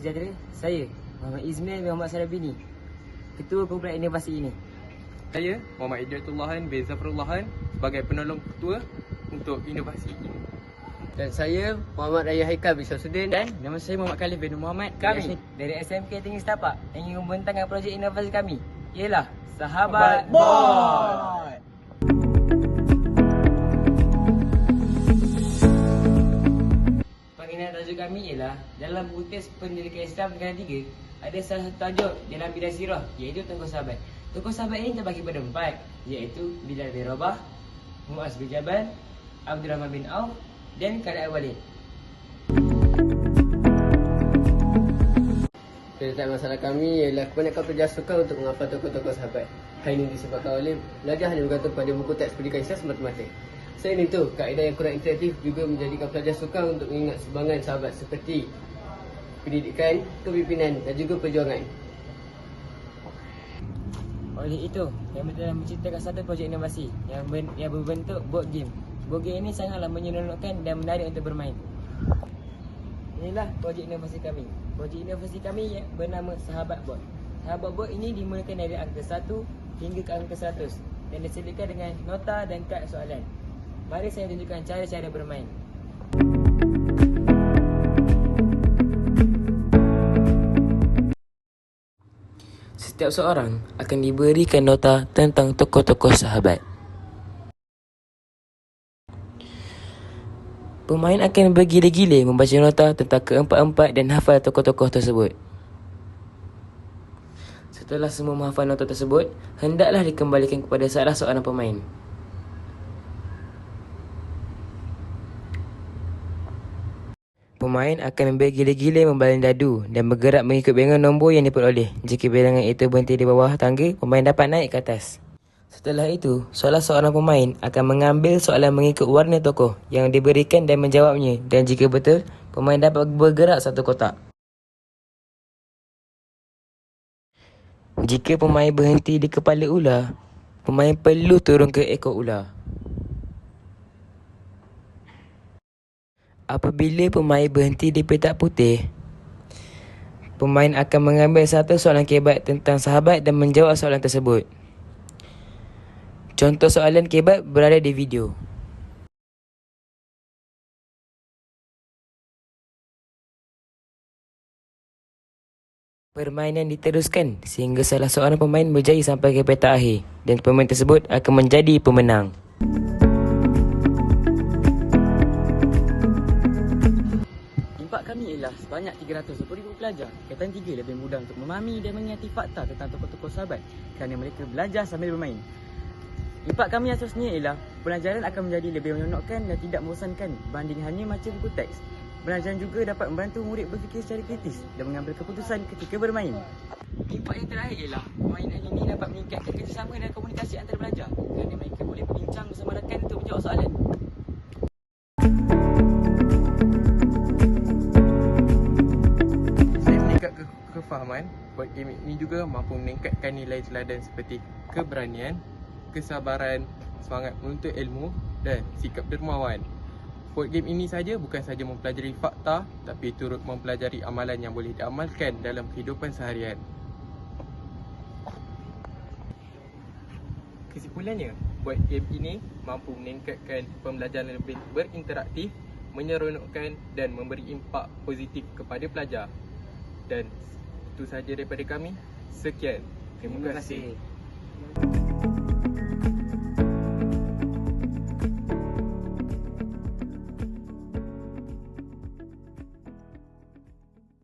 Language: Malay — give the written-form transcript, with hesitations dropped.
sejahtera, saya Muhammad Izmil bin Muhammad Sarabini, Ketua Kumpulan Inovasi ini. Saya Muhammad Idritullahan bin Zafrullahan sebagai penolong ketua untuk inovasi ini. Dan saya Muhammad Raya Haikal bin Syamsuddin. Dan nama saya Muhammad Khalif bin Muhammad. Kami dari SMK Tinggi Setapak ingin membentangkan projek inovasi kami ialah Sahabat Bot. Penggunaan tajuk kami ialah dalam buku teks pendidikan Islam negara 3 ada salah satu tajuk dalam bidang sirah iaitu tokoh sahabat. Tokoh sahabat ini terbagi pada 4 iaitu Bilal bin Rabah, Muaz bin Jabal, Abdurrahman bin Auf dan Khalid Walid. Cerita masalah kami ialah kebanyakan pelajar sukar untuk menghafal tokoh-tokoh sahabat. Hal ini disebabkan oleh pelajar hanya bergantung pada buku teks pendidikan Islam semata-mata. Selain itu, kaedah yang kurang interaktif juga menjadikan pelajar sukar untuk mengingat sumbangan sahabat seperti pendidikan, kepimpinan dan juga perjuangan. Oleh itu, kami telah menciptakan satu projek inovasi yang berbentuk board game. Board game ini sangatlah menyeronokkan dan menarik untuk bermain. Inilah projek inovasi kami. Projek inovasi kami yang bernama Sahabat Bot. Sahabat Bot ini dimulakan dari angka 1 hingga ke angka 100 dan disediakan dengan nota dan kad soalan. Mari saya tunjukkan cara-cara bermain. Setiap seorang akan diberikan nota tentang tokoh-tokoh sahabat. Pemain akan bergila-gila membaca nota tentang keempat-empat dan hafal tokoh-tokoh tersebut. Setelah semua menghafal nota tersebut, hendaklah dikembalikan kepada salah seorang pemain. Pemain akan bergila-gila membaling dadu dan bergerak mengikut bilangan nombor yang diperoleh. Jika bilangan itu berhenti di bawah tangga, pemain dapat naik ke atas. Setelah itu, salah seorang pemain akan mengambil soalan mengikut warna tokoh yang diberikan dan menjawabnya, dan jika betul, pemain dapat bergerak satu kotak. Jika pemain berhenti di kepala ular, pemain perlu turun ke ekor ular. Apabila pemain berhenti di petak putih, pemain akan mengambil satu soalan kebat tentang sahabat dan menjawab soalan tersebut. Contoh soalan kebat berada di video. Permainan diteruskan sehingga salah seorang pemain berjaya sampai ke petak akhir dan pemain tersebut akan menjadi pemenang. Impak kami ialah sebanyak 320,000 pelajar. Tingkatan 3 lebih mudah untuk memahami dan mengingati fakta tentang tokoh-tokoh sahabat kerana mereka belajar sambil bermain. Impak kami asasnya ialah pelajaran akan menjadi lebih menyenangkan dan tidak membosankan berbanding hanya membaca buku teks. Pelajaran juga dapat membantu murid berfikir secara kritis dan mengambil keputusan ketika bermain. Impak yang terakhir ialah permainan ini dapat meningkatkan kerjasama dan komunikasi antara pelajar kerana mereka boleh berbincang bersama rakan untuk menjawab soalan. Selain meningkat kefahaman, board game ini juga mampu meningkatkan nilai teladan seperti keberanian, kesabaran, semangat menuntut ilmu dan sikap dermawan. Board game ini bukan saja mempelajari fakta, tapi turut mempelajari amalan yang boleh diamalkan dalam kehidupan seharian. Kesimpulannya, board game ini mampu meningkatkan pembelajaran lebih berinteraktif, menyeronokkan dan memberi impak positif kepada pelajar. Dan itu sahaja daripada kami. Sekian. Terima kasih.